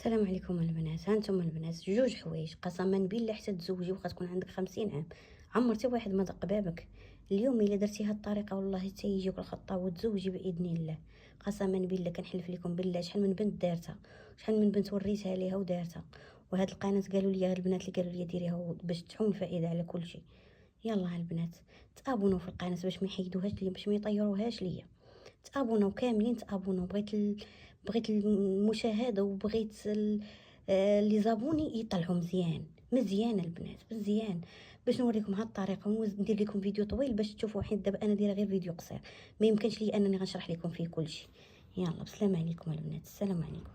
السلام عليكم البنات. هانتوما البنات جوج حوايج قسما بالله حتى تزوجي وخا تكون عندك 50 عام عمرتي واحد ما دق بابك. اليوم الا درتي هاد الطريقه والله تيجيوك الخطه وتزوجي باذن الله. قسما بالله كنحلف لكم بالله شحال من بنت دارتها، شحال من بنت وريتها ليها ودارتها. وهاد القناه قالوا لي البنات اللي قالوا لي ديريها باش تحوم فائده على كل شيء. يلا البنات تابونوا في القناه باش ما يحيدوهاش ليا، باش ما يطيروهاش ليا. تابوناو كاملين، تابوناو. بغيت المشاهده وبغيت لي زابوني يطلعوا مزيان مزيان البنات مزيان، باش نوريكم هاد الطريقه وندير لكم فيديو طويل باش تشوفوا. حيت دابا انا دايره غير فيديو قصير، ما يمكنش لي انني غنشرح لكم فيه كل شيء. يلا بسلام عليكم البنات، السلام عليكم.